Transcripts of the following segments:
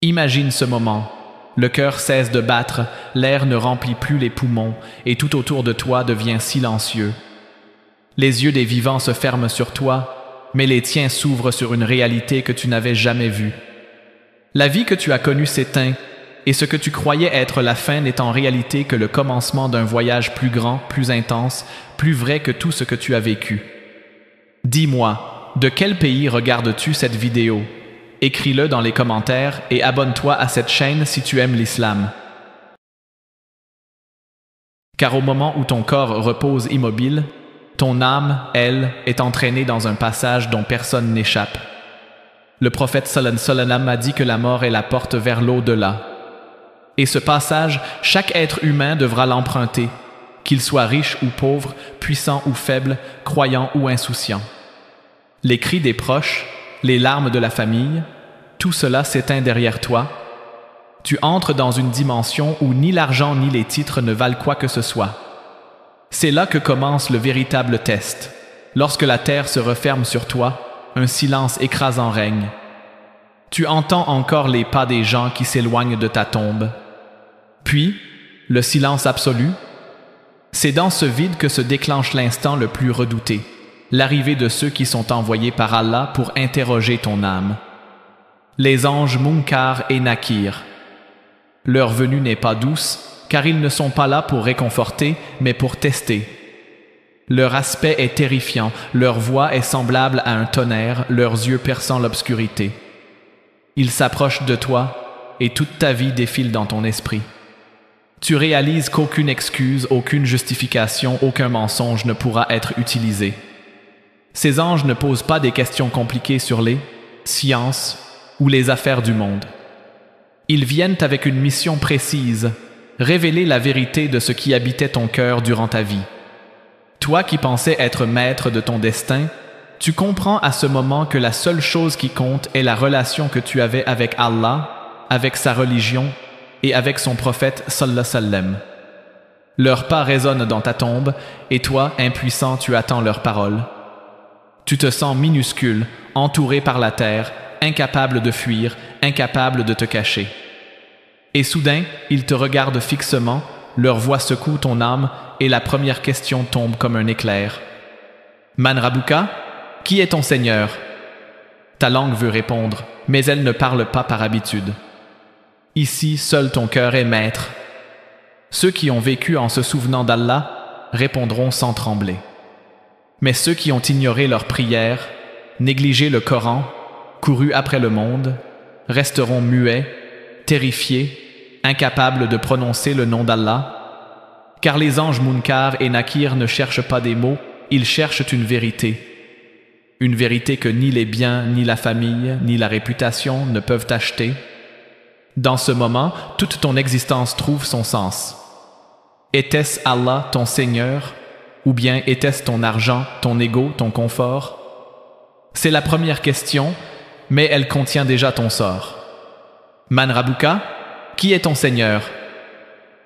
Imagine ce moment. Le cœur cesse de battre, l'air ne remplit plus les poumons et tout autour de toi devient silencieux. Les yeux des vivants se ferment sur toi, mais les tiens s'ouvrent sur une réalité que tu n'avais jamais vue. La vie que tu as connue s'éteint, et ce que tu croyais être la fin n'est en réalité que le commencement d'un voyage plus grand, plus intense, plus vrai que tout ce que tu as vécu. Dis-moi, de quel pays regardes-tu cette vidéo ? Écris-le dans les commentaires et abonne-toi à cette chaîne si tu aimes l'islam. Car au moment où ton corps repose immobile, ton âme, elle, est entraînée dans un passage dont personne n'échappe. Le prophète sallallahu alayhi wa sallam a dit que la mort est la porte vers l'au-delà. Et ce passage, chaque être humain devra l'emprunter, qu'il soit riche ou pauvre, puissant ou faible, croyant ou insouciant. Les cris des proches, les larmes de la famille, tout cela s'éteint derrière toi. Tu entres dans une dimension où ni l'argent ni les titres ne valent quoi que ce soit. C'est là que commence le véritable test. Lorsque la terre se referme sur toi, un silence écrasant règne. Tu entends encore les pas des gens qui s'éloignent de ta tombe. Puis, le silence absolu. C'est dans ce vide que se déclenche l'instant le plus redouté, l'arrivée de ceux qui sont envoyés par Allah pour interroger ton âme. Les anges Munkar et Nakir. Leur venue n'est pas douce, car ils ne sont pas là pour réconforter, mais pour tester. Leur aspect est terrifiant, leur voix est semblable à un tonnerre, leurs yeux perçant l'obscurité. Ils s'approchent de toi, et toute ta vie défile dans ton esprit. Tu réalises qu'aucune excuse, aucune justification, aucun mensonge ne pourra être utilisé. Ces anges ne posent pas des questions compliquées sur les sciences ou les affaires du monde. Ils viennent avec une mission précise, révéler la vérité de ce qui habitait ton cœur durant ta vie. Toi qui pensais être maître de ton destin, tu comprends à ce moment que la seule chose qui compte est la relation que tu avais avec Allah, avec sa religion et avec son prophète sallallahu alayhi wa sallam. Leurs pas résonnent dans ta tombe et toi, impuissant, tu attends leurs paroles. Tu te sens minuscule, entouré par la terre, incapable de fuir, incapable de te cacher. Et soudain, ils te regardent fixement, leur voix secoue ton âme et la première question tombe comme un éclair. Man Rabuka, qui est ton Seigneur ? Ta langue veut répondre, mais elle ne parle pas par habitude. Ici, seul ton cœur est maître. Ceux qui ont vécu en se souvenant d'Allah répondront sans trembler. Mais ceux qui ont ignoré leurs prières, négligé le Coran, couru après le monde, resteront muets, terrifiés, incapables de prononcer le nom d'Allah. Car les anges Munkar et Nakir ne cherchent pas des mots, ils cherchent une vérité. Une vérité que ni les biens, ni la famille, ni la réputation ne peuvent acheter. Dans ce moment, toute ton existence trouve son sens. Était-ce Allah, ton Seigneur, ou bien était-ce ton argent, ton ego, ton confort? C'est la première question, mais elle contient déjà ton sort. Man Rabuka, qui est ton Seigneur?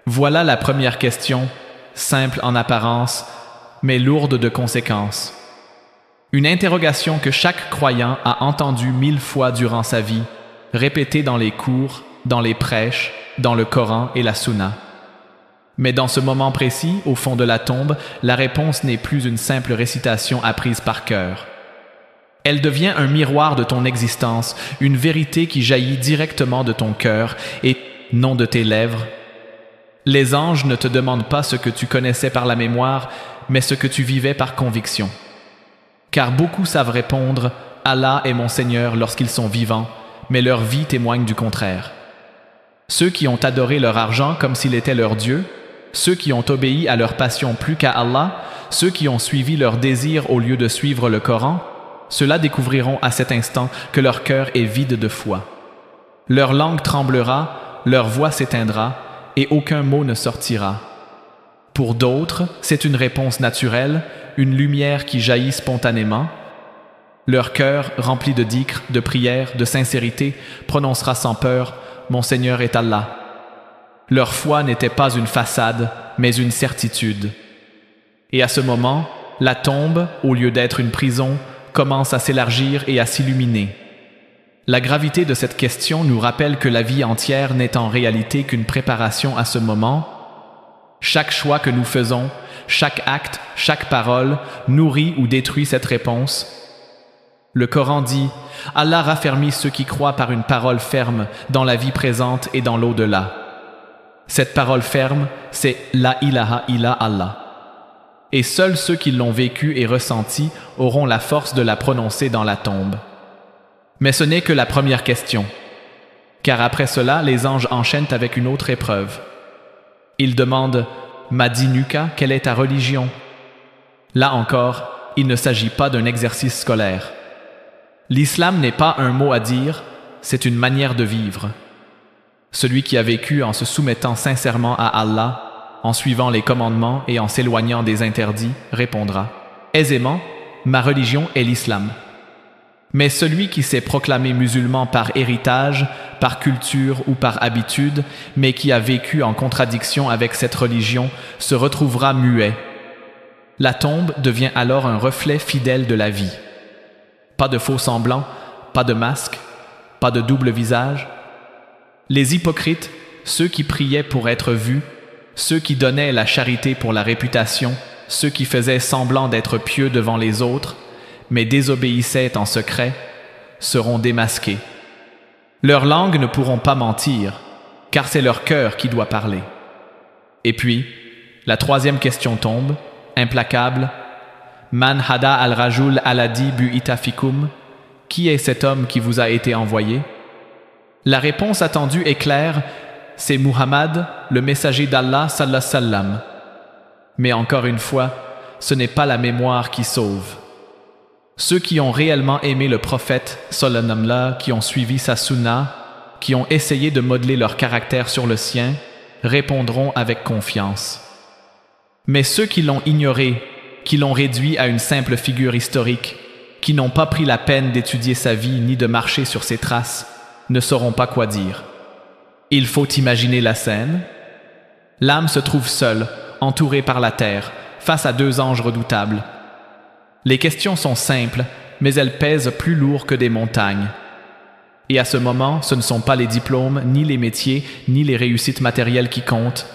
Voilà la première question, simple en apparence, mais lourde de conséquences. Une interrogation que chaque croyant a entendue 1000 fois durant sa vie, répétée dans les cours, dans les prêches, dans le Coran et la Sunna. Mais dans ce moment précis, au fond de la tombe, la réponse n'est plus une simple récitation apprise par cœur. Elle devient un miroir de ton existence, une vérité qui jaillit directement de ton cœur et non de tes lèvres. Les anges ne te demandent pas ce que tu connaissais par la mémoire, mais ce que tu vivais par conviction. Car beaucoup savent répondre « Allah est mon Seigneur » lorsqu'ils sont vivants, mais leur vie témoigne du contraire. Ceux qui ont adoré leur argent comme s'il était leur Dieu, ceux qui ont obéi à leur passion plus qu'à Allah, ceux qui ont suivi leur désir au lieu de suivre le Coran, ceux-là découvriront à cet instant que leur cœur est vide de foi. Leur langue tremblera, leur voix s'éteindra, et aucun mot ne sortira. Pour d'autres, c'est une réponse naturelle, une lumière qui jaillit spontanément. Leur cœur, rempli de dhikr, de prières, de sincérité, prononcera sans peur « Mon Seigneur est Allah ». Leur foi n'était pas une façade, mais une certitude. Et à ce moment, la tombe, au lieu d'être une prison, commence à s'élargir et à s'illuminer. La gravité de cette question nous rappelle que la vie entière n'est en réalité qu'une préparation à ce moment. Chaque choix que nous faisons, chaque acte, chaque parole, nourrit ou détruit cette réponse. Le Coran dit « Allah raffermit ceux qui croient par une parole ferme dans la vie présente et dans l'au-delà ». Cette parole ferme, c'est « La ilaha illa Allah ». Et seuls ceux qui l'ont vécu et ressenti auront la force de la prononcer dans la tombe. Mais ce n'est que la première question, car après cela, les anges enchaînent avec une autre épreuve. Ils demandent « Madinuka, quelle est ta religion ?» Là encore, il ne s'agit pas d'un exercice scolaire. L'islam n'est pas un mot à dire, c'est une manière de vivre. Celui qui a vécu en se soumettant sincèrement à Allah, en suivant les commandements et en s'éloignant des interdits, répondra aisément « Ma religion est l'islam ». Mais celui qui s'est proclamé musulman par héritage, par culture ou par habitude, mais qui a vécu en contradiction avec cette religion, se retrouvera muet. La tombe devient alors un reflet fidèle de la vie. Pas de faux semblants, pas de masque, pas de double visage. Les hypocrites, ceux qui priaient pour être vus, ceux qui donnaient la charité pour la réputation, ceux qui faisaient semblant d'être pieux devant les autres, mais désobéissaient en secret, seront démasqués. Leurs langues ne pourront pas mentir, car c'est leur cœur qui doit parler. Et puis, la troisième question tombe, implacable. Man hada al-rajul aladi bu'ita fikum. Qui est cet homme qui vous a été envoyé? La réponse attendue est claire, c'est Muhammad, le messager d'Allah sallallahu alayhi wa sallam. Mais encore une fois, ce n'est pas la mémoire qui sauve. Ceux qui ont réellement aimé le prophète, sallallahu, qui ont suivi sa sunna, qui ont essayé de modeler leur caractère sur le sien, répondront avec confiance. Mais ceux qui l'ont ignoré, qui l'ont réduit à une simple figure historique, qui n'ont pas pris la peine d'étudier sa vie ni de marcher sur ses traces, ne sauront pas quoi dire. Il faut imaginer la scène. L'âme se trouve seule, entourée par la terre, face à deux anges redoutables. Les questions sont simples, mais elles pèsent plus lourd que des montagnes. Et à ce moment, ce ne sont pas les diplômes, ni les métiers, ni les réussites matérielles qui comptent.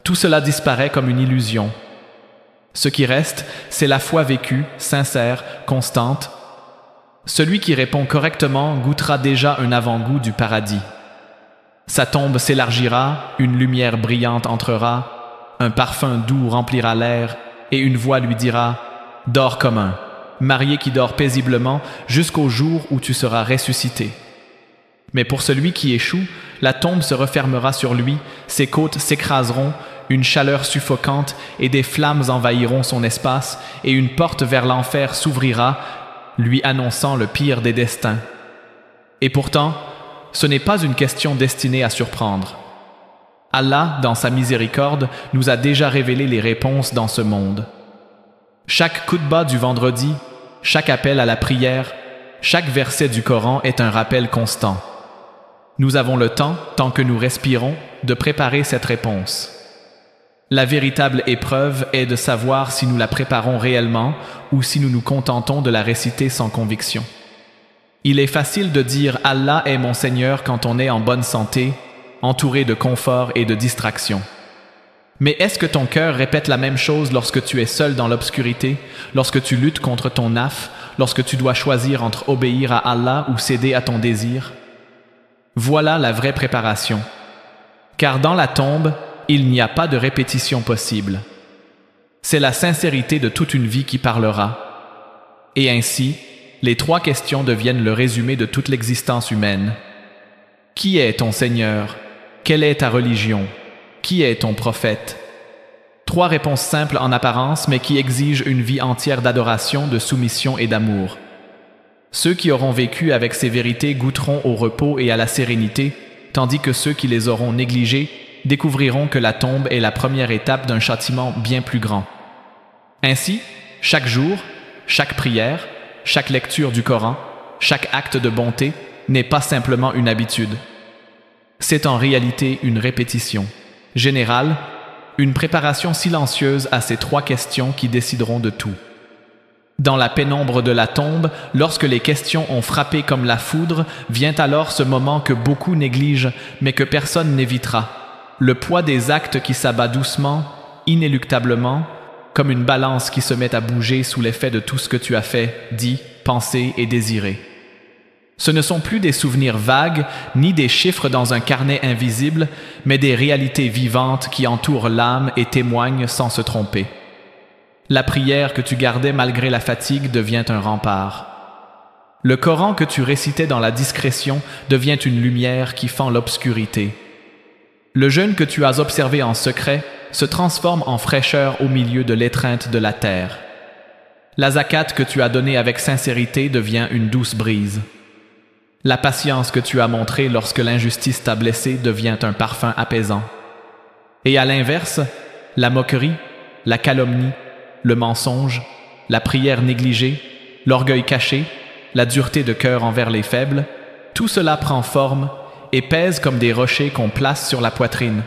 Tout cela disparaît comme une illusion. Ce qui reste, c'est la foi vécue, sincère, constante. Celui qui répond correctement goûtera déjà un avant-goût du paradis. Sa tombe s'élargira, une lumière brillante entrera, un parfum doux remplira l'air, et une voix lui dira « Dors comme un, marié qui dort paisiblement jusqu'au jour où tu seras ressuscité. » Mais pour celui qui échoue, la tombe se refermera sur lui, ses côtes s'écraseront, une chaleur suffocante et des flammes envahiront son espace, et une porte vers l'enfer s'ouvrira, lui annonçant le pire des destins. Et pourtant, ce n'est pas une question destinée à surprendre. Allah, dans sa miséricorde, nous a déjà révélé les réponses dans ce monde. Chaque khutba du vendredi, chaque appel à la prière, chaque verset du Coran est un rappel constant. Nous avons le temps, tant que nous respirons, de préparer cette réponse. La véritable épreuve est de savoir si nous la préparons réellement ou si nous nous contentons de la réciter sans conviction. Il est facile de dire « Allah est mon Seigneur » quand on est en bonne santé, entouré de confort et de distractions. Mais est-ce que ton cœur répète la même chose lorsque tu es seul dans l'obscurité, lorsque tu luttes contre ton nafs, lorsque tu dois choisir entre obéir à Allah ou céder à ton désir? Voilà la vraie préparation. Car dans la tombe, il n'y a pas de répétition possible. C'est la sincérité de toute une vie qui parlera. Et ainsi, les trois questions deviennent le résumé de toute l'existence humaine. Qui est ton Seigneur? Quelle est ta religion? Qui est ton prophète? Trois réponses simples en apparence, mais qui exigent une vie entière d'adoration, de soumission et d'amour. Ceux qui auront vécu avec ces vérités goûteront au repos et à la sérénité, tandis que ceux qui les auront négligées découvriront que la tombe est la première étape d'un châtiment bien plus grand. Ainsi, chaque jour, chaque prière, chaque lecture du Coran, chaque acte de bonté n'est pas simplement une habitude. C'est en réalité une répétition générale, une préparation silencieuse à ces trois questions qui décideront de tout. Dans la pénombre de la tombe, lorsque les questions ont frappé comme la foudre, vient alors ce moment que beaucoup négligent, mais que personne n'évitera. Le poids des actes qui s'abat doucement, inéluctablement, comme une balance qui se met à bouger sous l'effet de tout ce que tu as fait, dit, pensé et désiré. Ce ne sont plus des souvenirs vagues, ni des chiffres dans un carnet invisible, mais des réalités vivantes qui entourent l'âme et témoignent sans se tromper. La prière que tu gardais malgré la fatigue devient un rempart. Le Coran que tu récitais dans la discrétion devient une lumière qui fend l'obscurité. Le jeûne que tu as observé en secret se transforme en fraîcheur au milieu de l'étreinte de la terre. La zakat que tu as donnée avec sincérité devient une douce brise. La patience que tu as montrée lorsque l'injustice t'a blessé devient un parfum apaisant. Et à l'inverse, la moquerie, la calomnie, le mensonge, la prière négligée, l'orgueil caché, la dureté de cœur envers les faibles, tout cela prend forme et pèse comme des rochers qu'on place sur la poitrine.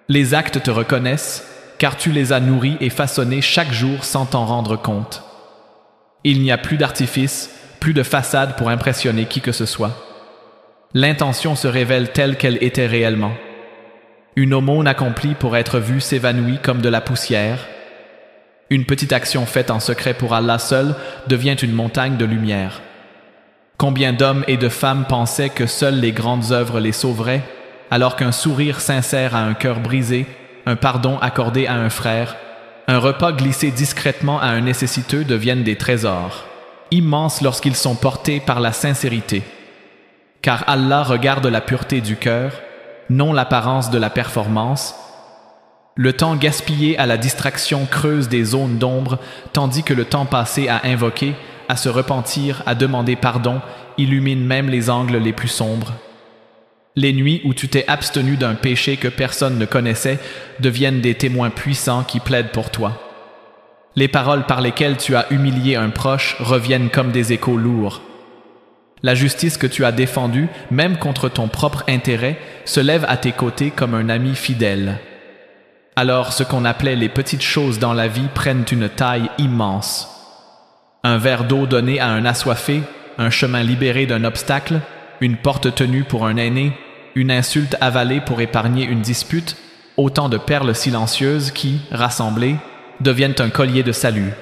Les actes te reconnaissent, car tu les as nourris et façonnés chaque jour sans t'en rendre compte. Il n'y a plus d'artifice, plus de façade pour impressionner qui que ce soit. L'intention se révèle telle qu'elle était réellement. Une aumône accomplie pour être vue s'évanouit comme de la poussière. Une petite action faite en secret pour Allah seul devient une montagne de lumière. Combien d'hommes et de femmes pensaient que seules les grandes œuvres les sauveraient, alors qu'un sourire sincère à un cœur brisé, un pardon accordé à un frère, un repas glissé discrètement à un nécessiteux deviennent des trésors, immenses lorsqu'ils sont portés par la sincérité. Car Allah regarde la pureté du cœur, non l'apparence de la performance. Le temps gaspillé à la distraction creuse des zones d'ombre, tandis que le temps passé à invoquer, à se repentir, à demander pardon, illumine même les angles les plus sombres. Les nuits où tu t'es abstenu d'un péché que personne ne connaissait deviennent des témoins puissants qui plaident pour toi. Les paroles par lesquelles tu as humilié un proche reviennent comme des échos lourds. La justice que tu as défendue, même contre ton propre intérêt, se lève à tes côtés comme un ami fidèle. Alors ce qu'on appelait les petites choses dans la vie prennent une taille immense. Un verre d'eau donné à un assoiffé, un chemin libéré d'un obstacle, une porte tenue pour un aîné, une insulte avalée pour épargner une dispute, autant de perles silencieuses qui, rassemblées, deviennent un collier de salut.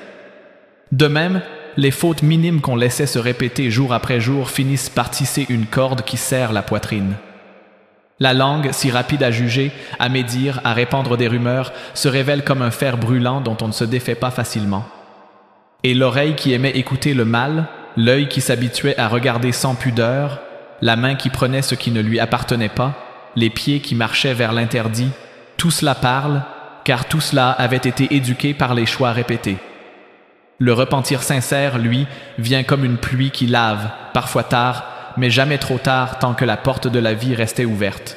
De même, les fautes minimes qu'on laissait se répéter jour après jour finissent par tisser une corde qui serre la poitrine. La langue, si rapide à juger, à médire, à répandre des rumeurs, se révèle comme un fer brûlant dont on ne se défait pas facilement. Et l'oreille qui aimait écouter le mal, l'œil qui s'habituait à regarder sans pudeur, la main qui prenait ce qui ne lui appartenait pas, les pieds qui marchaient vers l'interdit, tout cela parle, car tout cela avait été éduqué par les choix répétés. Le repentir sincère, lui, vient comme une pluie qui lave, parfois tard, mais jamais trop tard tant que la porte de la vie restait ouverte.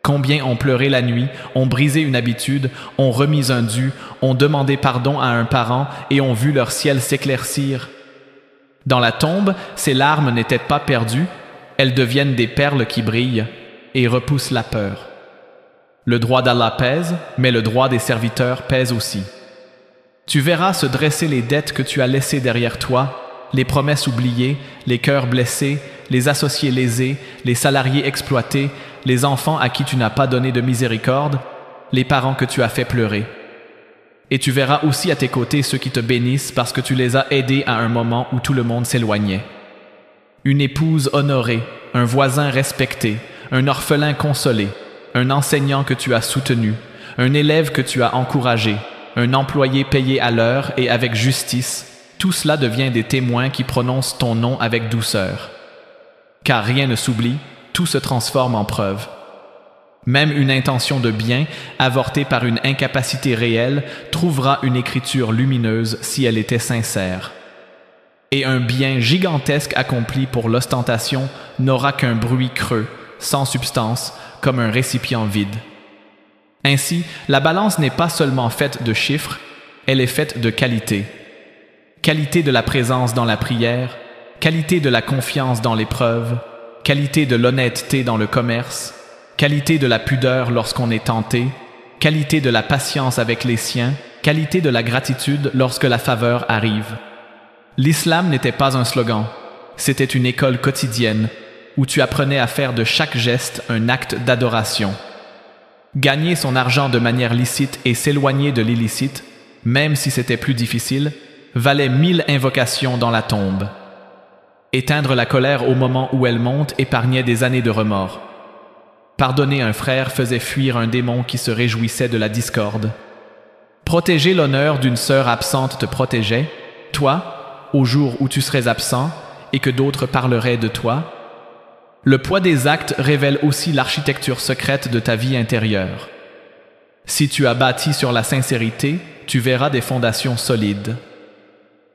Combien ont pleuré la nuit, ont brisé une habitude, ont remis un dû, ont demandé pardon à un parent et ont vu leur ciel s'éclaircir. Dans la tombe, ces larmes n'étaient pas perdues, elles deviennent des perles qui brillent et repoussent la peur. Le droit d'Allah pèse, mais le droit des serviteurs pèse aussi. Tu verras se dresser les dettes que tu as laissées derrière toi, les promesses oubliées, les cœurs blessés, les associés lésés, les salariés exploités, les enfants à qui tu n'as pas donné de miséricorde, les parents que tu as fait pleurer. Et tu verras aussi à tes côtés ceux qui te bénissent parce que tu les as aidés à un moment où tout le monde s'éloignait. Une épouse honorée, un voisin respecté, un orphelin consolé, un enseignant que tu as soutenu, un élève que tu as encouragé, un employé payé à l'heure et avec justice, tout cela devient des témoins qui prononcent ton nom avec douceur. Car rien ne s'oublie, tout se transforme en preuve. Même une intention de bien, avortée par une incapacité réelle, trouvera une écriture lumineuse si elle était sincère. Et un bien gigantesque accompli pour l'ostentation n'aura qu'un bruit creux, sans substance, comme un récipient vide. Ainsi, la balance n'est pas seulement faite de chiffres, elle est faite de qualité. Qualité de la présence dans la prière, qualité de la confiance dans l'épreuve, qualité de l'honnêteté dans le commerce, qualité de la pudeur lorsqu'on est tenté, qualité de la patience avec les siens, qualité de la gratitude lorsque la faveur arrive. L'islam n'était pas un slogan, c'était une école quotidienne où tu apprenais à faire de chaque geste un acte d'adoration. Gagner son argent de manière licite et s'éloigner de l'illicite, même si c'était plus difficile, valait 1000 invocations dans la tombe. Éteindre la colère au moment où elle monte épargnait des années de remords. Pardonner un frère faisait fuir un démon qui se réjouissait de la discorde. Protéger l'honneur d'une sœur absente te protégeait, toi, au jour où tu serais absent et que d'autres parleraient de toi. Le poids des actes révèle aussi l'architecture secrète de ta vie intérieure. Si tu as bâti sur la sincérité, tu verras des fondations solides.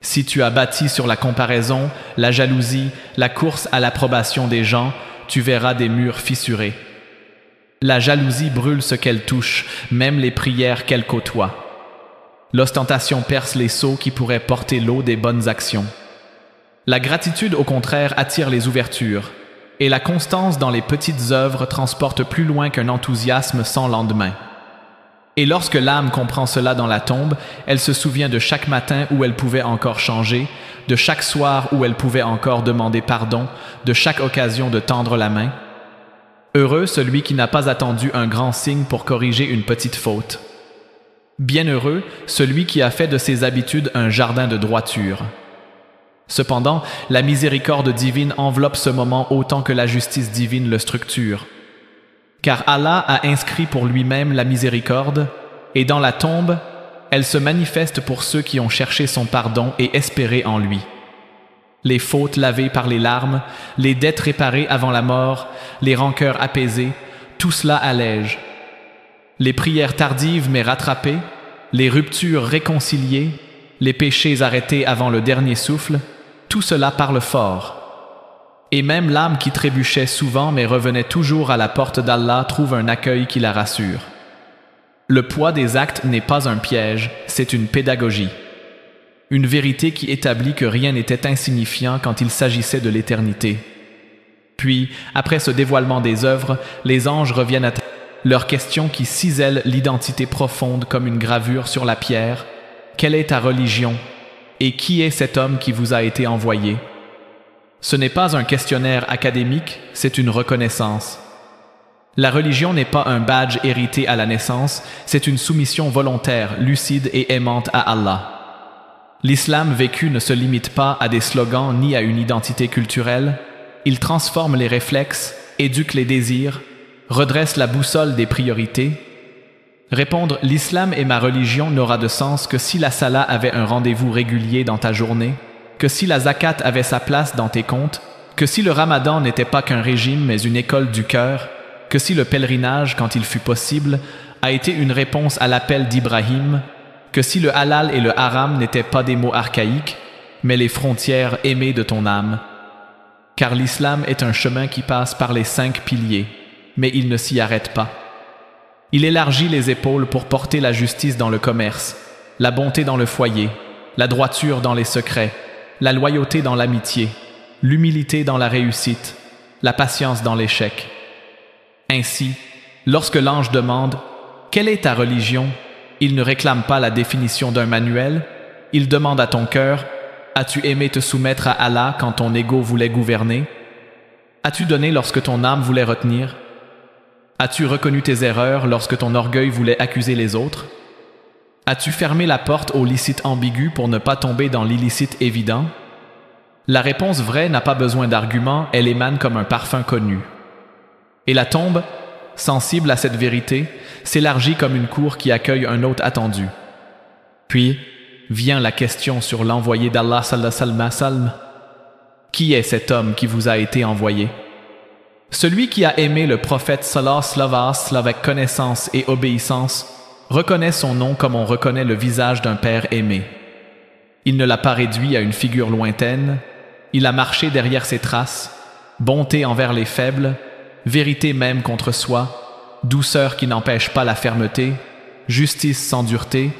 Si tu as bâti sur la comparaison, la jalousie, la course à l'approbation des gens, tu verras des murs fissurés. La jalousie brûle ce qu'elle touche, même les prières qu'elle côtoie. L'ostentation perce les seaux qui pourraient porter l'eau des bonnes actions. La gratitude, au contraire, attire les ouvertures, et la constance dans les petites œuvres transporte plus loin qu'un enthousiasme sans lendemain. Et lorsque l'âme comprend cela dans la tombe, elle se souvient de chaque matin où elle pouvait encore changer, de chaque soir où elle pouvait encore demander pardon, de chaque occasion de tendre la main. Heureux celui qui n'a pas attendu un grand signe pour corriger une petite faute. Bienheureux celui qui a fait de ses habitudes un jardin de droiture. Cependant, la miséricorde divine enveloppe ce moment autant que la justice divine le structure. Car Allah a inscrit pour lui-même la miséricorde, et dans la tombe, elle se manifeste pour ceux qui ont cherché son pardon et espéré en lui. Les fautes lavées par les larmes, les dettes réparées avant la mort, les rancœurs apaisées, tout cela allège. Les prières tardives mais rattrapées, les ruptures réconciliées, les péchés arrêtés avant le dernier souffle, tout cela parle fort. Et même l'âme qui trébuchait souvent mais revenait toujours à la porte d'Allah trouve un accueil qui la rassure. Le poids des actes n'est pas un piège, c'est une pédagogie. Une vérité qui établit que rien n'était insignifiant quand il s'agissait de l'éternité. Puis, après ce dévoilement des œuvres, les anges reviennent à leur question qui cisèle l'identité profonde comme une gravure sur la pierre. Quelle est ta religion? Et qui est cet homme qui vous a été envoyé? Ce n'est pas un questionnaire académique, c'est une reconnaissance. La religion n'est pas un badge hérité à la naissance, c'est une soumission volontaire, lucide et aimante à Allah. L'islam vécu ne se limite pas à des slogans ni à une identité culturelle. Il transforme les réflexes, éduque les désirs, redresse la boussole des priorités. Répondre « l'islam est ma religion » n'aura de sens que si la salat avait un rendez-vous régulier dans ta journée, que si la zakat avait sa place dans tes comptes, que si le ramadan n'était pas qu'un régime mais une école du cœur, que si le pèlerinage, quand il fut possible, a été une réponse à l'appel d'Ibrahim, que si le halal et le haram n'étaient pas des mots archaïques, mais les frontières aimées de ton âme. Car l'islam est un chemin qui passe par les 5 piliers, mais il ne s'y arrête pas. Il élargit les épaules pour porter la justice dans le commerce, la bonté dans le foyer, la droiture dans les secrets, la loyauté dans l'amitié, l'humilité dans la réussite, la patience dans l'échec. Ainsi, lorsque l'ange demande « Quelle est ta religion ?», il ne réclame pas la définition d'un manuel, il demande à ton cœur « As-tu aimé te soumettre à Allah quand ton ego voulait gouverner ? As-tu donné lorsque ton âme voulait retenir ? As-tu reconnu tes erreurs lorsque ton orgueil voulait accuser les autres ? As-tu fermé la porte au licite ambigu pour ne pas tomber dans l'illicite évident ? La réponse vraie n'a pas besoin d'arguments, elle émane comme un parfum connu. Et la tombe, sensible à cette vérité, s'élargit comme une cour qui accueille un hôte attendu. Puis vient la question sur l'envoyé d'Allah sallallahu alayhi wa sallam. Qui est cet homme qui vous a été envoyé ? Celui qui a aimé le prophète sallallahu alayhi wa sallam avec connaissance et obéissance reconnaît son nom comme on reconnaît le visage d'un père aimé. Il ne l'a pas réduit à une figure lointaine, il a marché derrière ses traces, bonté envers les faibles, vérité même contre soi, douceur qui n'empêche pas la fermeté, justice sans dureté,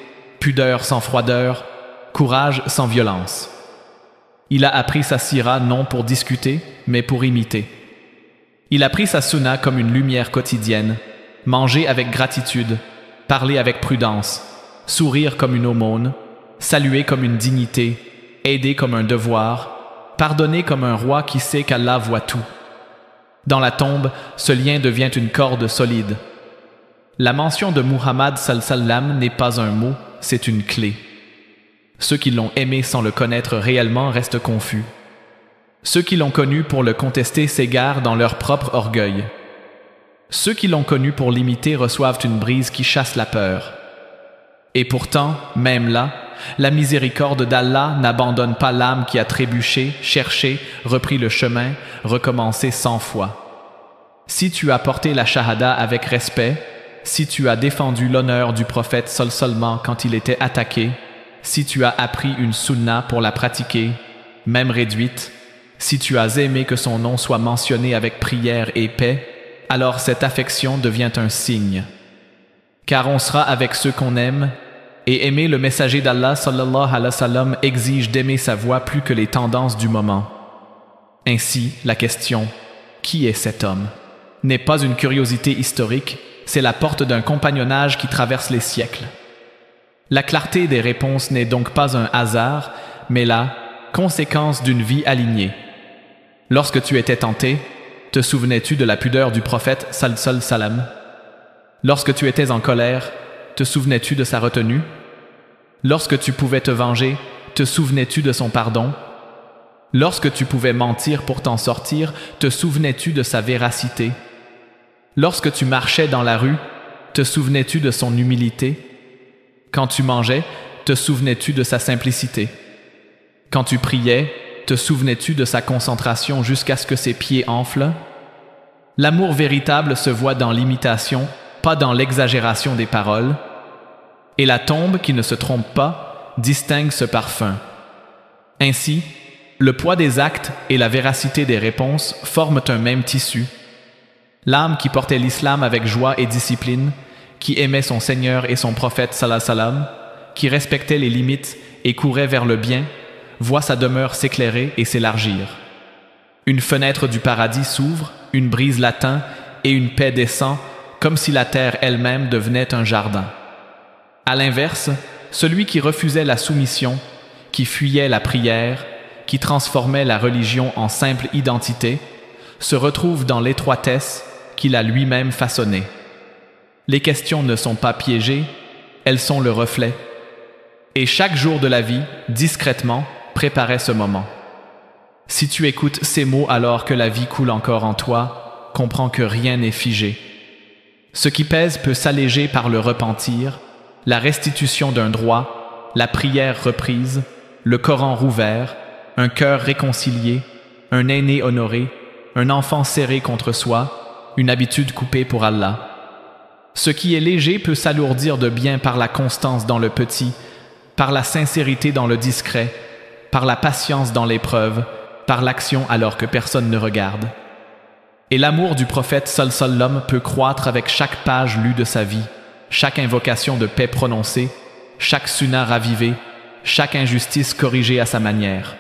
pudeur sans froideur, courage sans violence. Il a appris sa sira non pour discuter, mais pour imiter. Il a pris sa sunna comme une lumière quotidienne, manger avec gratitude, parler avec prudence, sourire comme une aumône, saluer comme une dignité, aider comme un devoir, pardonner comme un roi qui sait qu'Allah voit tout. Dans la tombe, ce lien devient une corde solide. La mention de Muhammad sallam n'est pas un mot, c'est une clé. Ceux qui l'ont aimé sans le connaître réellement restent confus. Ceux qui l'ont connu pour le contester s'égarent dans leur propre orgueil. Ceux qui l'ont connu pour l'imiter reçoivent une brise qui chasse la peur. Et pourtant, même là, la miséricorde d'Allah n'abandonne pas l'âme qui a trébuché, cherché, repris le chemin, recommencé 100 fois. Si tu as porté la shahada avec respect, si tu as défendu l'honneur du prophète seulement quand il était attaqué, si tu as appris une sunna pour la pratiquer, même réduite, si tu as aimé que son nom soit mentionné avec prière et paix, alors cette affection devient un signe. Car on sera avec ceux qu'on aime, et aimer le messager d'Allah sallallahu alayhi wa sallam exige d'aimer sa voix plus que les tendances du moment. Ainsi, la question « Qui est cet homme ?» n'est pas une curiosité historique, c'est la porte d'un compagnonnage qui traverse les siècles. La clarté des réponses n'est donc pas un hasard, mais la conséquence d'une vie alignée. Lorsque tu étais tenté, te souvenais-tu de la pudeur du prophète sallallahu salam? Lorsque tu étais en colère, te souvenais-tu de sa retenue? Lorsque tu pouvais te venger, te souvenais-tu de son pardon? Lorsque tu pouvais mentir pour t'en sortir, te souvenais-tu de sa véracité? Lorsque tu marchais dans la rue, te souvenais-tu de son humilité? Quand tu mangeais, te souvenais-tu de sa simplicité? Quand tu priais, te souvenais-tu de sa concentration jusqu'à ce que ses pieds enflent? L'amour véritable se voit dans l'imitation, pas dans l'exagération des paroles. Et la tombe, qui ne se trompe pas, distingue ce parfum. Ainsi, le poids des actes et la véracité des réponses forment un même tissu. L'âme qui portait l'islam avec joie et discipline, qui aimait son Seigneur et son prophète sallallahu alayhi wa sallam, qui respectait les limites et courait vers le bien, voit sa demeure s'éclairer et s'élargir. Une fenêtre du paradis s'ouvre, une brise l'atteint et une paix descend, comme si la terre elle-même devenait un jardin. À l'inverse, celui qui refusait la soumission, qui fuyait la prière, qui transformait la religion en simple identité, se retrouve dans l'étroitesse qu'il a lui-même façonnée. Les questions ne sont pas piégées, elles sont le reflet. Et chaque jour de la vie, discrètement, préparait ce moment. Si tu écoutes ces mots alors que la vie coule encore en toi, comprends que rien n'est figé. Ce qui pèse peut s'alléger par le repentir, la restitution d'un droit, la prière reprise, le Coran rouvert, un cœur réconcilié, un aîné honoré, un enfant serré contre soi, une habitude coupée pour Allah. Ce qui est léger peut s'alourdir de bien par la constance dans le petit, par la sincérité dans le discret, par la patience dans l'épreuve, par l'action alors que personne ne regarde. Et l'amour du prophète sallam peut croître avec chaque page lue de sa vie, chaque invocation de paix prononcée, chaque sunna ravivée, chaque injustice corrigée à sa manière.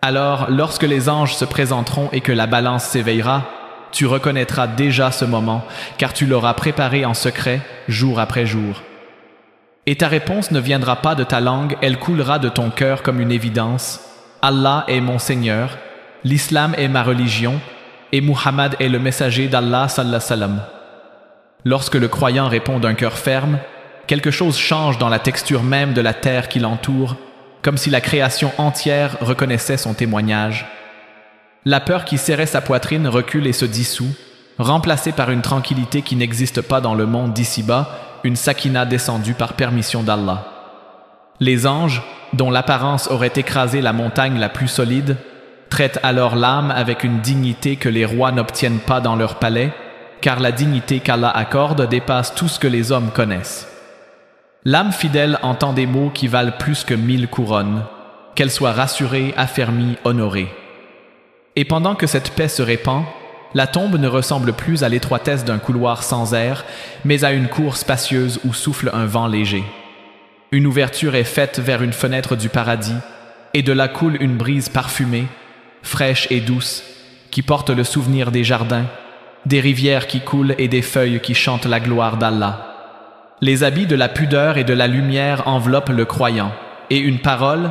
Alors, lorsque les anges se présenteront et que la balance s'éveillera, tu reconnaîtras déjà ce moment, car tu l'auras préparé en secret, jour après jour. Et ta réponse ne viendra pas de ta langue, elle coulera de ton cœur comme une évidence. Allah est mon Seigneur, l'islam est ma religion, et Muhammad est le messager d'Allah sallallahu alayhi wa sallam. Lorsque le croyant répond d'un cœur ferme, quelque chose change dans la texture même de la terre qui l'entoure, comme si la création entière reconnaissait son témoignage. La peur qui serrait sa poitrine recule et se dissout, remplacée par une tranquillité qui n'existe pas dans le monde d'ici-bas, une sakina descendue par permission d'Allah. Les anges, dont l'apparence aurait écrasé la montagne la plus solide, traitent alors l'âme avec une dignité que les rois n'obtiennent pas dans leur palais, car la dignité qu'Allah accorde dépasse tout ce que les hommes connaissent. L'âme fidèle entend des mots qui valent plus que 1000 couronnes, qu'elle soit rassurée, affermie, honorée. Et pendant que cette paix se répand, la tombe ne ressemble plus à l'étroitesse d'un couloir sans air, mais à une cour spacieuse où souffle un vent léger. Une ouverture est faite vers une fenêtre du paradis, et de là coule une brise parfumée, fraîche et douce, qui porte le souvenir des jardins, des rivières qui coulent et des feuilles qui chantent la gloire d'Allah. Les habits de la pudeur et de la lumière enveloppent le croyant, et une parole,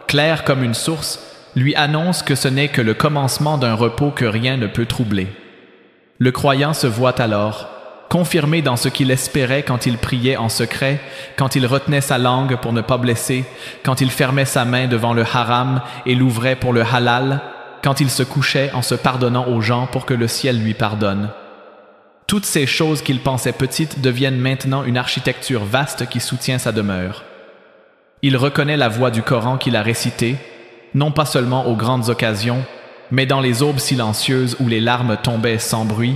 claire comme une source, lui annonce que ce n'est que le commencement d'un repos que rien ne peut troubler. Le croyant se voit alors, confirmé dans ce qu'il espérait quand il priait en secret, quand il retenait sa langue pour ne pas blesser, quand il fermait sa main devant le haram et l'ouvrait pour le halal, quand il se couchait en se pardonnant aux gens pour que le ciel lui pardonne. Toutes ces choses qu'il pensait petites deviennent maintenant une architecture vaste qui soutient sa demeure. Il reconnaît la voix du Coran qu'il a récité, non pas seulement aux grandes occasions, mais dans les aubes silencieuses où les larmes tombaient sans bruit,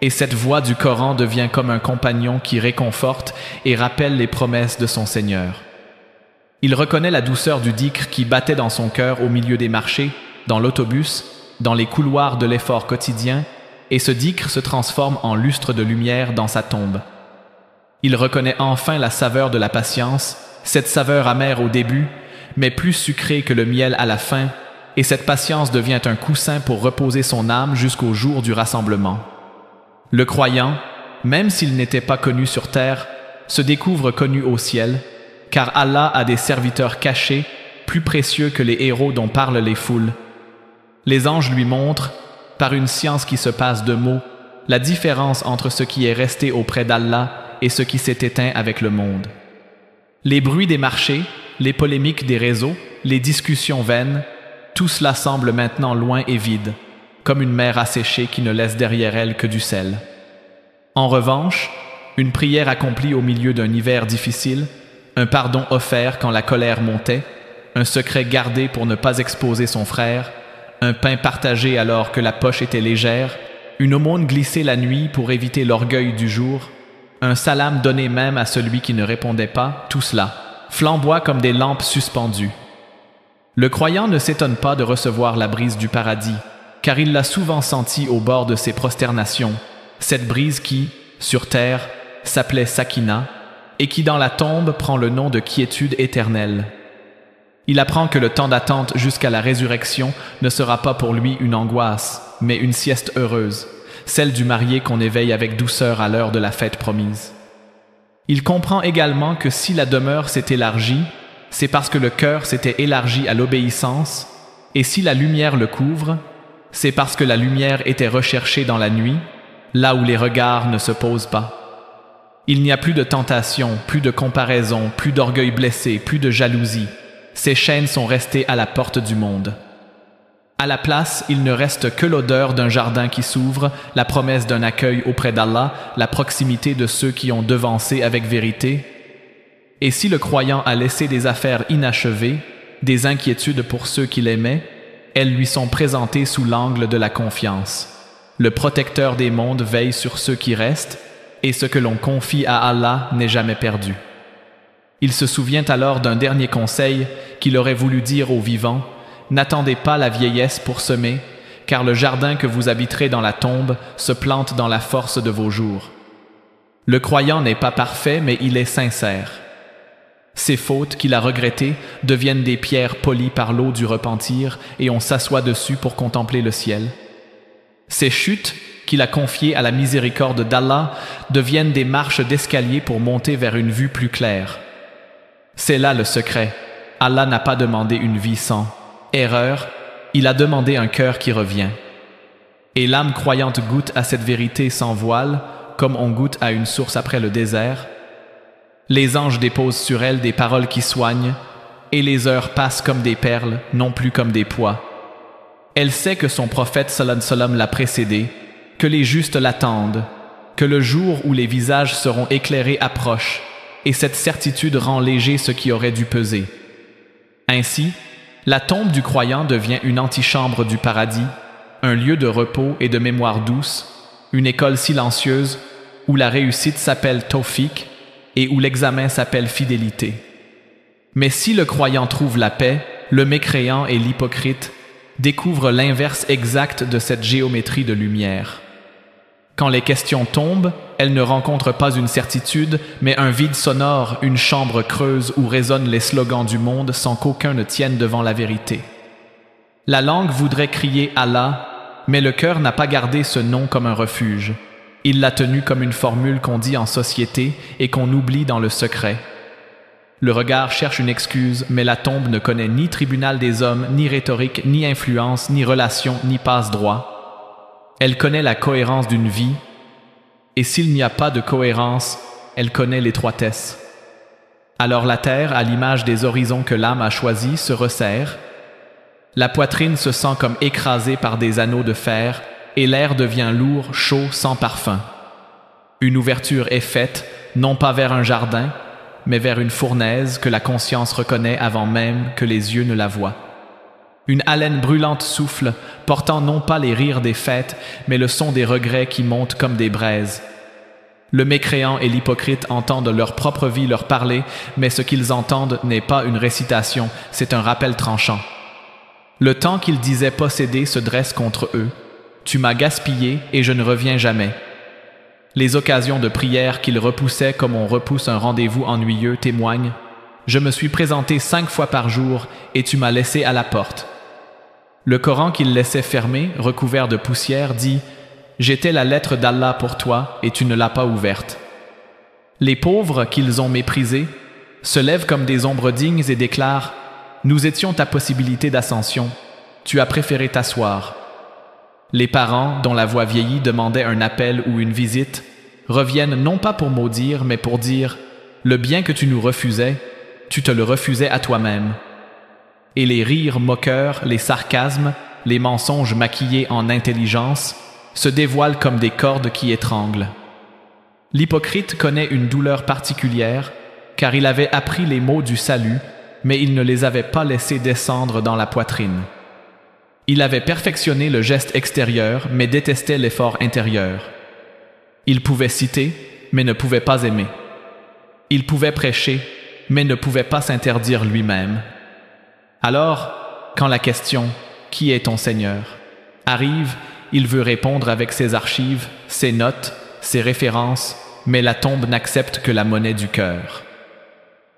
et cette voix du Coran devient comme un compagnon qui réconforte et rappelle les promesses de son Seigneur. Il reconnaît la douceur du dhikr qui battait dans son cœur au milieu des marchés, dans l'autobus, dans les couloirs de l'effort quotidien, et ce dhikr se transforme en lustre de lumière dans sa tombe. Il reconnaît enfin la saveur de la patience, cette saveur amère au début, mais plus sucrée que le miel à la fin, et cette patience devient un coussin pour reposer son âme jusqu'au jour du rassemblement. Le croyant, même s'il n'était pas connu sur terre, se découvre connu au ciel, car Allah a des serviteurs cachés, plus précieux que les héros dont parlent les foules. Les anges lui montrent, par une science qui se passe de mots, la différence entre ce qui est resté auprès d'Allah et ce qui s'est éteint avec le monde. Les bruits des marchés, les polémiques des réseaux, les discussions vaines, tout cela semble maintenant loin et vide, comme une mer asséchée qui ne laisse derrière elle que du sel. En revanche, une prière accomplie au milieu d'un hiver difficile, un pardon offert quand la colère montait, un secret gardé pour ne pas exposer son frère, un pain partagé alors que la poche était légère, une aumône glissée la nuit pour éviter l'orgueil du jour, un salam donné même à celui qui ne répondait pas, tout cela flamboie comme des lampes suspendues. Le croyant ne s'étonne pas de recevoir la brise du paradis, car il l'a souvent senti au bord de ses prosternations, cette brise qui, sur terre, s'appelait Sakina, et qui dans la tombe prend le nom de quiétude éternelle. Il apprend que le temps d'attente jusqu'à la résurrection ne sera pas pour lui une angoisse, mais une sieste heureuse, celle du marié qu'on éveille avec douceur à l'heure de la fête promise. Il comprend également que si la demeure s'est élargie, c'est parce que le cœur s'était élargi à l'obéissance, et si la lumière le couvre, c'est parce que la lumière était recherchée dans la nuit, là où les regards ne se posent pas. Il n'y a plus de tentation, plus de comparaison, plus d'orgueil blessé, plus de jalousie. Ces chaînes sont restées à la porte du monde. À la place, il ne reste que l'odeur d'un jardin qui s'ouvre, la promesse d'un accueil auprès d'Allah, la proximité de ceux qui ont devancé avec vérité. Et si le croyant a laissé des affaires inachevées, des inquiétudes pour ceux qu'il aimait, elles lui sont présentées sous l'angle de la confiance. Le protecteur des mondes veille sur ceux qui restent, et ce que l'on confie à Allah n'est jamais perdu. Il se souvient alors d'un dernier conseil qu'il aurait voulu dire aux vivants: n'attendez pas la vieillesse pour semer, car le jardin que vous habiterez dans la tombe se plante dans la force de vos jours. Le croyant n'est pas parfait, mais il est sincère. Ses fautes qu'il a regrettées deviennent des pierres polies par l'eau du repentir et on s'assoit dessus pour contempler le ciel. Ses chutes, qu'il a confiées à la miséricorde d'Allah, deviennent des marches d'escalier pour monter vers une vue plus claire. C'est là le secret. Allah n'a pas demandé une vie sans erreur, il a demandé un cœur qui revient. Et l'âme croyante goûte à cette vérité sans voile, comme on goûte à une source après le désert. Les anges déposent sur elle des paroles qui soignent, et les heures passent comme des perles, non plus comme des poids. Elle sait que son prophète sallallahu alayhi wa sallam l'a précédé, que les justes l'attendent, que le jour où les visages seront éclairés approche, et cette certitude rend léger ce qui aurait dû peser. Ainsi, la tombe du croyant devient une antichambre du paradis, un lieu de repos et de mémoire douce, une école silencieuse où la réussite s'appelle tawfiq et où l'examen s'appelle fidélité. Mais si le croyant trouve la paix, le mécréant et l'hypocrite découvrent l'inverse exact de cette géométrie de lumière. Quand les questions tombent, elles ne rencontrent pas une certitude, mais un vide sonore, une chambre creuse où résonnent les slogans du monde sans qu'aucun ne tienne devant la vérité. La langue voudrait crier Allah, mais le cœur n'a pas gardé ce nom comme un refuge. Il l'a tenue comme une formule qu'on dit en société et qu'on oublie dans le secret. Le regard cherche une excuse, mais la tombe ne connaît ni tribunal des hommes, ni rhétorique, ni influence, ni relation, ni passe-droit. Elle connaît la cohérence d'une vie, et s'il n'y a pas de cohérence, elle connaît l'étroitesse. Alors la terre, à l'image des horizons que l'âme a choisis, se resserre. La poitrine se sent comme écrasée par des anneaux de fer, et l'air devient lourd, chaud, sans parfum. Une ouverture est faite, non pas vers un jardin, mais vers une fournaise que la conscience reconnaît avant même que les yeux ne la voient. Une haleine brûlante souffle, portant non pas les rires des fêtes, mais le son des regrets qui montent comme des braises. Le mécréant et l'hypocrite entendent leur propre vie leur parler, mais ce qu'ils entendent n'est pas une récitation, c'est un rappel tranchant. Le temps qu'ils disaient posséder se dresse contre eux. Tu m'as gaspillé et je ne reviens jamais. Les occasions de prière qu'ils repoussaient comme on repousse un rendez-vous ennuyeux témoignent. Je me suis présenté 5 fois par jour et tu m'as laissé à la porte. Le Coran qu'ils laissaient fermé, recouvert de poussière, dit « J'étais la lettre d'Allah pour toi et tu ne l'as pas ouverte. » Les pauvres qu'ils ont méprisés se lèvent comme des ombres dignes et déclarent « Nous étions ta possibilité d'ascension. Tu as préféré t'asseoir. » Les parents, dont la voix vieillie demandait un appel ou une visite, reviennent non pas pour maudire, mais pour dire « Le bien que tu nous refusais, tu te le refusais à toi-même. » Et les rires moqueurs, les sarcasmes, les mensonges maquillés en intelligence se dévoilent comme des cordes qui étranglent. L'hypocrite connaît une douleur particulière, car il avait appris les mots du salut, mais il ne les avait pas laissés descendre dans la poitrine. Il avait perfectionné le geste extérieur, mais détestait l'effort intérieur. Il pouvait citer, mais ne pouvait pas aimer. Il pouvait prêcher, mais ne pouvait pas s'interdire lui-même. Alors, quand la question « Qui est ton Seigneur ?» arrive, il veut répondre avec ses archives, ses notes, ses références, mais la tombe n'accepte que la monnaie du cœur.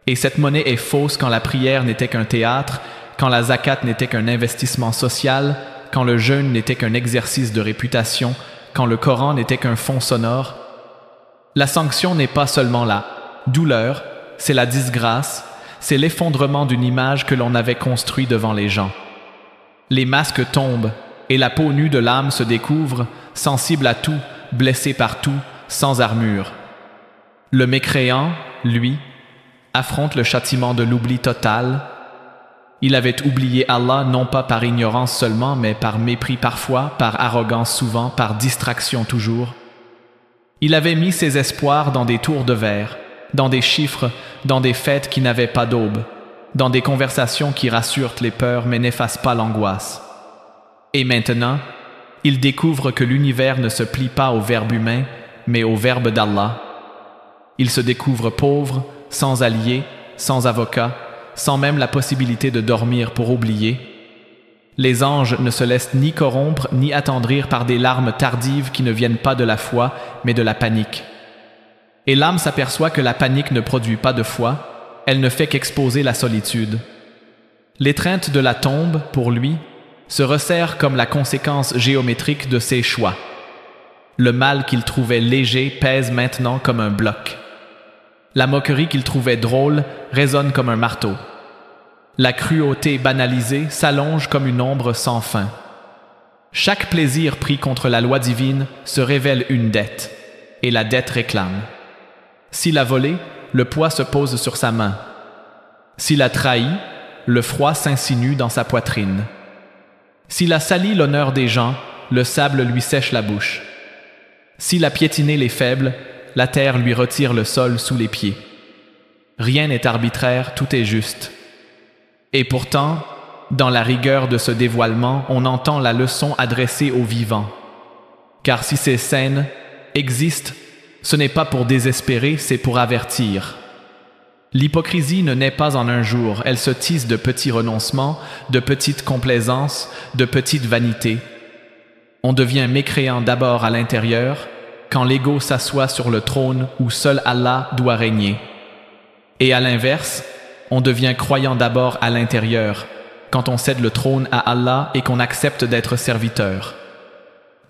Et cette monnaie est fausse quand la prière n'était qu'un théâtre, quand la zakat n'était qu'un investissement social, quand le jeûne n'était qu'un exercice de réputation, quand le Coran n'était qu'un fond sonore. La sanction n'est pas seulement la douleur, c'est la disgrâce, c'est l'effondrement d'une image que l'on avait construite devant les gens. Les masques tombent, et la peau nue de l'âme se découvre, sensible à tout, blessée par tout, sans armure. Le mécréant, lui, affronte le châtiment de l'oubli total. Il avait oublié Allah non pas par ignorance seulement, mais par mépris parfois, par arrogance souvent, par distraction toujours. Il avait mis ses espoirs dans des tours de verre, dans des chiffres, dans des fêtes qui n'avaient pas d'aube, dans des conversations qui rassurent les peurs mais n'effacent pas l'angoisse. Et maintenant, il découvre que l'univers ne se plie pas au verbe humain, mais au verbe d'Allah. Il se découvre pauvre, sans alliés, sans avocat, sans même la possibilité de dormir pour oublier. Les anges ne se laissent ni corrompre ni attendrir par des larmes tardives qui ne viennent pas de la foi, mais de la panique. Et l'âme s'aperçoit que la panique ne produit pas de foi, elle ne fait qu'exposer la solitude. L'étreinte de la tombe, pour lui, se resserre comme la conséquence géométrique de ses choix. Le mal qu'il trouvait léger pèse maintenant comme un bloc. La moquerie qu'il trouvait drôle résonne comme un marteau. La cruauté banalisée s'allonge comme une ombre sans fin. Chaque plaisir pris contre la loi divine se révèle une dette, et la dette réclame. S'il a volé, le poids se pose sur sa main. S'il a trahi, le froid s'insinue dans sa poitrine. S'il a sali l'honneur des gens, le sable lui sèche la bouche. S'il a piétiné les faibles, la terre lui retire le sol sous les pieds. Rien n'est arbitraire, tout est juste. Et pourtant, dans la rigueur de ce dévoilement, on entend la leçon adressée aux vivants. Car si ces scènes existent, ce n'est pas pour désespérer, c'est pour avertir. L'hypocrisie ne naît pas en un jour, elle se tisse de petits renoncements, de petites complaisances, de petites vanités. On devient mécréant d'abord à l'intérieur, quand l'ego s'assoit sur le trône où seul Allah doit régner. Et à l'inverse, on devient croyant d'abord à l'intérieur, quand on cède le trône à Allah et qu'on accepte d'être serviteur.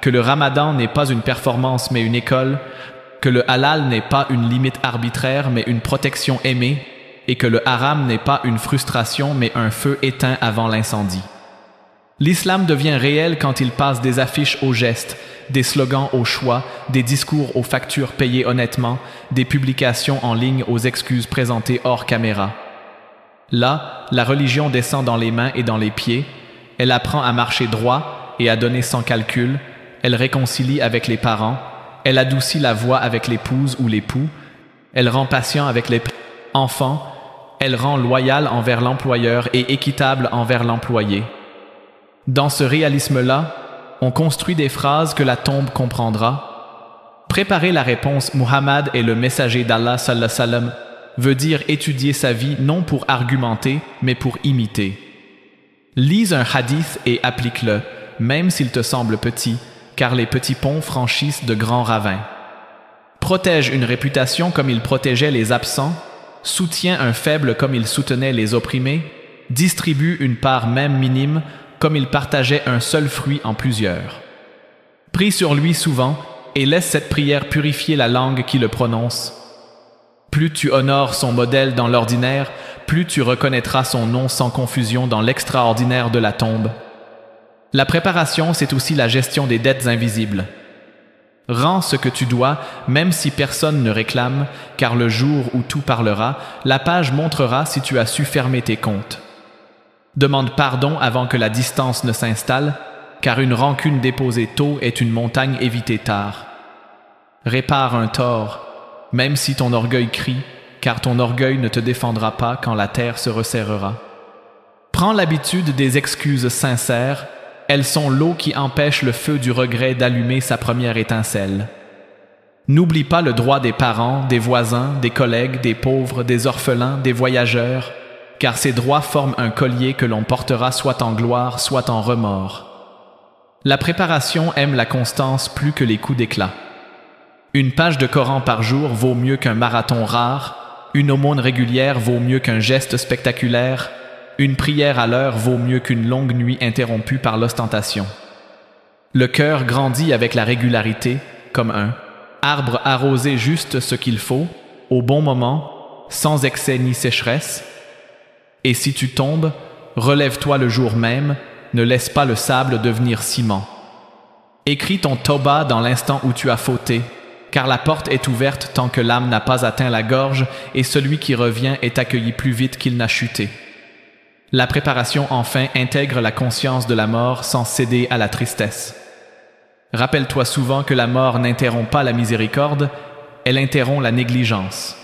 que le ramadan n'est pas une performance mais une école, que le halal n'est pas une limite arbitraire mais une protection aimée, et que le haram n'est pas une frustration mais un feu éteint avant l'incendie. L'islam devient réel quand il passe des affiches aux gestes, des slogans au choix, des discours aux factures payées honnêtement, des publications en ligne aux excuses présentées hors caméra. Là, la religion descend dans les mains et dans les pieds, elle apprend à marcher droit et à donner sans calcul, elle réconcilie avec les parents, elle adoucit la voix avec l'épouse ou l'époux, elle rend patient avec les enfants, elle rend loyal envers l'employeur et équitable envers l'employé. Dans ce réalisme-là, on construit des phrases que la tombe comprendra. Préparer la réponse « Muhammad est le messager d'Allah sallallahu alayhi wa sallam » veut dire étudier sa vie non pour argumenter, mais pour imiter. Lise un hadith et applique-le, même s'il te semble petit, car les petits ponts franchissent de grands ravins. Protège une réputation comme il protégeait les absents, soutient un faible comme il soutenait les opprimés, distribue une part même minime comme il partageait un seul fruit en plusieurs. Prie sur lui souvent et laisse cette prière purifier la langue qui le prononce. Plus tu honores son modèle dans l'ordinaire, plus tu reconnaîtras son nom sans confusion dans l'extraordinaire de la tombe. La préparation, c'est aussi la gestion des dettes invisibles. Rends ce que tu dois, même si personne ne réclame, car le jour où tout parlera, la page montrera si tu as su fermer tes comptes. Demande pardon avant que la distance ne s'installe, car une rancune déposée tôt est une montagne évitée tard. Répare un tort, même si ton orgueil crie, car ton orgueil ne te défendra pas quand la terre se resserrera. Prends l'habitude des excuses sincères, elles sont l'eau qui empêche le feu du regret d'allumer sa première étincelle. N'oublie pas le droit des parents, des voisins, des collègues, des pauvres, des orphelins, des voyageurs, car ces droits forment un collier que l'on portera soit en gloire, soit en remords. La préparation aime la constance plus que les coups d'éclat. Une page de Coran par jour vaut mieux qu'un marathon rare, une aumône régulière vaut mieux qu'un geste spectaculaire, une prière à l'heure vaut mieux qu'une longue nuit interrompue par l'ostentation. Le cœur grandit avec la régularité, comme un arbre arrosé juste ce qu'il faut, au bon moment, sans excès ni sécheresse. Et si tu tombes, relève-toi le jour même, ne laisse pas le sable devenir ciment. Écris ton toba dans l'instant où tu as fauté, car la porte est ouverte tant que l'âme n'a pas atteint la gorge et celui qui revient est accueilli plus vite qu'il n'a chuté. La préparation enfin intègre la conscience de la mort sans céder à la tristesse. Rappelle-toi souvent que la mort n'interrompt pas la miséricorde, elle interrompt la négligence.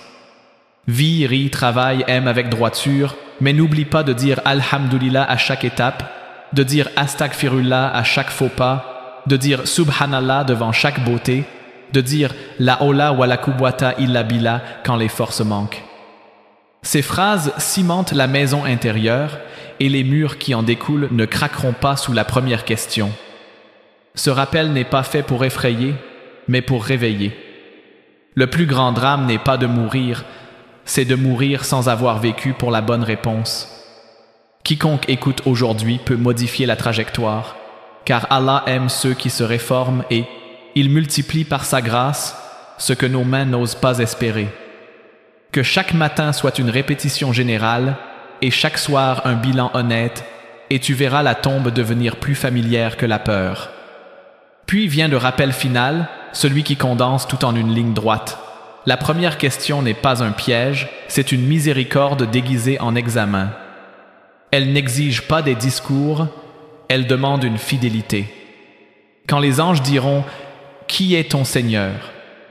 Vis, ris, travaille, aime avec droiture, mais n'oublie pas de dire Alhamdulillah à chaque étape, de dire Astaghfirullah à chaque faux pas, de dire Subhanallah devant chaque beauté, de dire La hawla wa la quwwata illa billah quand les forces manquent. Ces phrases cimentent la maison intérieure et les murs qui en découlent ne craqueront pas sous la première question. Ce rappel n'est pas fait pour effrayer, mais pour réveiller. Le plus grand drame n'est pas de mourir, c'est de mourir sans avoir vécu pour la bonne réponse. Quiconque écoute aujourd'hui peut modifier la trajectoire, car Allah aime ceux qui se réforment et il multiplie par sa grâce ce que nos mains n'osent pas espérer. Que chaque matin soit une répétition générale et chaque soir un bilan honnête, et tu verras la tombe devenir plus familière que la peur. Puis vient le rappel final, celui qui condense tout en une ligne droite. La première question n'est pas un piège, c'est une miséricorde déguisée en examen. Elle n'exige pas des discours, elle demande une fidélité. Quand les anges diront « Qui est ton Seigneur ?»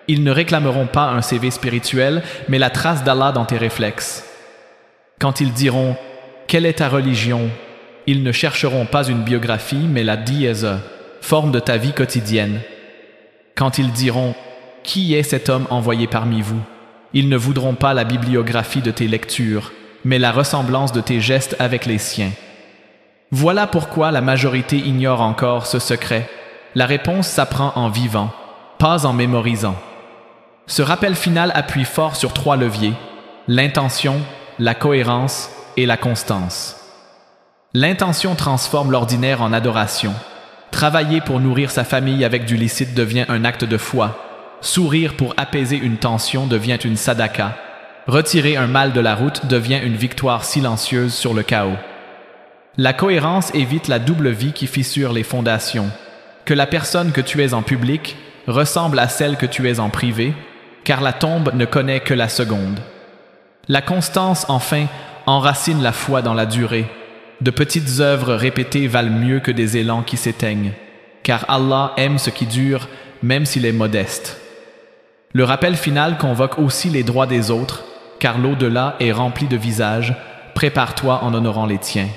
ils ne réclameront pas un CV spirituel, mais la trace d'Allah dans tes réflexes. Quand ils diront « Quelle est ta religion ?» ils ne chercheront pas une biographie, mais la dièse, forme de ta vie quotidienne. Quand ils diront « Qui est cet homme envoyé parmi vous ?» ils ne voudront pas la bibliographie de tes lectures, mais la ressemblance de tes gestes avec les siens. Voilà pourquoi la majorité ignore encore ce secret. La réponse s'apprend en vivant, pas en mémorisant. Ce rappel final appuie fort sur 3 leviers, l'intention, la cohérence et la constance. L'intention transforme l'ordinaire en adoration. Travailler pour nourrir sa famille avec du licite devient un acte de foi. Sourire pour apaiser une tension devient une sadaka. Retirer un mal de la route devient une victoire silencieuse sur le chaos. La cohérence évite la double vie qui fissure les fondations. Que la personne que tu es en public ressemble à celle que tu es en privé, car la tombe ne connaît que la seconde. La constance, enfin, enracine la foi dans la durée. De petites œuvres répétées valent mieux que des élans qui s'éteignent, car Allah aime ce qui dure, même s'il est modeste. Le rappel final convoque aussi les droits des autres, car l'au-delà est rempli de visages, prépare-toi en honorant les tiens.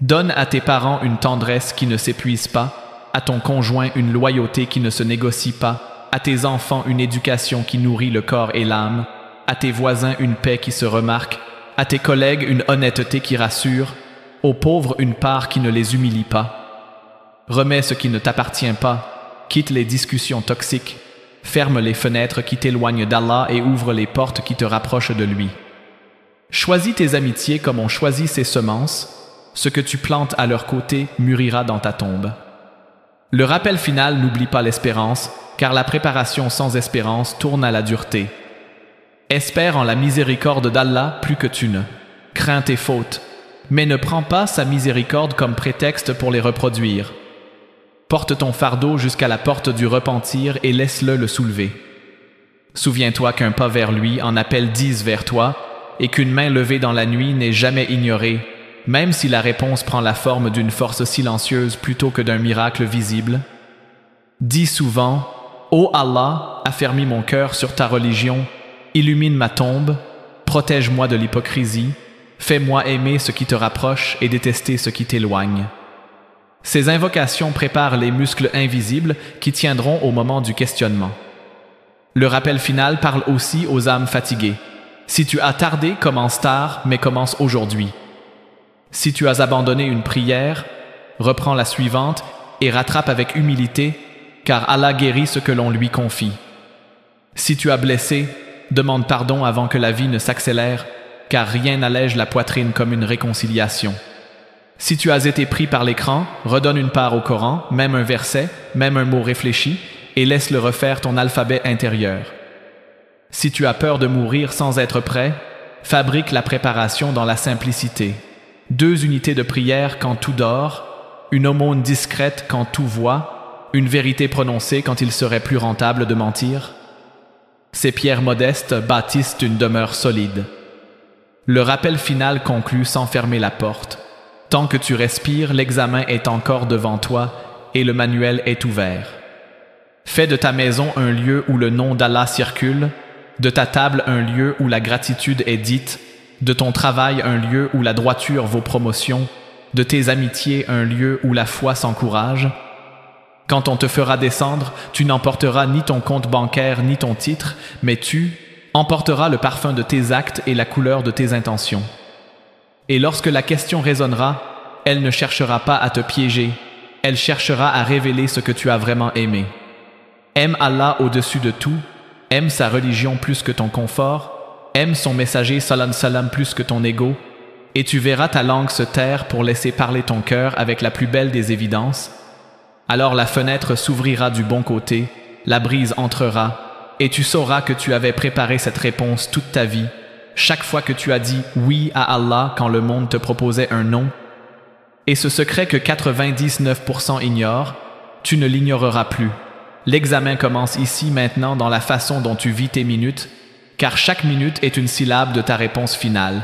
Donne à tes parents une tendresse qui ne s'épuise pas, à ton conjoint une loyauté qui ne se négocie pas, à tes enfants une éducation qui nourrit le corps et l'âme, à tes voisins une paix qui se remarque, à tes collègues une honnêteté qui rassure, aux pauvres une part qui ne les humilie pas. Remets ce qui ne t'appartient pas, quitte les discussions toxiques, ferme les fenêtres qui t'éloignent d'Allah et ouvre les portes qui te rapprochent de lui. Choisis tes amitiés comme on choisit ses semences, ce que tu plantes à leur côté mûrira dans ta tombe. Le rappel final n'oublie pas l'espérance, car la préparation sans espérance tourne à la dureté. Espère en la miséricorde d'Allah plus que tu ne. Crains tes fautes, mais ne prends pas sa miséricorde comme prétexte pour les reproduire. Porte ton fardeau jusqu'à la porte du repentir et laisse-le le soulever. Souviens-toi qu'un pas vers lui en appelle 10 vers toi, et qu'une main levée dans la nuit n'est jamais ignorée, même si la réponse prend la forme d'une force silencieuse plutôt que d'un miracle visible. Dis souvent, « Ô Allah, affermis mon cœur sur ta religion, illumine ma tombe, protège-moi de l'hypocrisie, fais-moi aimer ce qui te rapproche et détester ce qui t'éloigne. » Ces invocations préparent les muscles invisibles qui tiendront au moment du questionnement. Le rappel final parle aussi aux âmes fatiguées. Si tu as tardé, commence tard, mais commence aujourd'hui. Si tu as abandonné une prière, reprends la suivante et rattrape avec humilité, car Allah guérit ce que l'on lui confie. Si tu as blessé, demande pardon avant que la vie ne s'accélère, car rien n'allège la poitrine comme une réconciliation. Si tu as été pris par l'écran, redonne une part au Coran, même un verset, même un mot réfléchi, et laisse-le refaire ton alphabet intérieur. Si tu as peur de mourir sans être prêt, fabrique la préparation dans la simplicité. 2 unités de prière quand tout dort, une aumône discrète quand tout voit, une vérité prononcée quand il serait plus rentable de mentir. Ces pierres modestes bâtissent une demeure solide. Le rappel final conclut sans fermer la porte. Tant que tu respires, l'examen est encore devant toi et le manuel est ouvert. Fais de ta maison un lieu où le nom d'Allah circule, de ta table un lieu où la gratitude est dite, de ton travail un lieu où la droiture vaut promotion, de tes amitiés un lieu où la foi s'encourage. Quand on te fera descendre, tu n'emporteras ni ton compte bancaire ni ton titre, mais tu emporteras le parfum de tes actes et la couleur de tes intentions. Et lorsque la question résonnera, elle ne cherchera pas à te piéger, elle cherchera à révéler ce que tu as vraiment aimé. Aime Allah au-dessus de tout, aime sa religion plus que ton confort, aime son messager salam salam plus que ton ego, et tu verras ta langue se taire pour laisser parler ton cœur avec la plus belle des évidences. Alors la fenêtre s'ouvrira du bon côté, la brise entrera, et tu sauras que tu avais préparé cette réponse toute ta vie, chaque fois que tu as dit oui à Allah quand le monde te proposait un non. Et ce secret que 99% ignorent, tu ne l'ignoreras plus. L'examen commence ici maintenant dans la façon dont tu vis tes minutes, car chaque minute est une syllabe de ta réponse finale.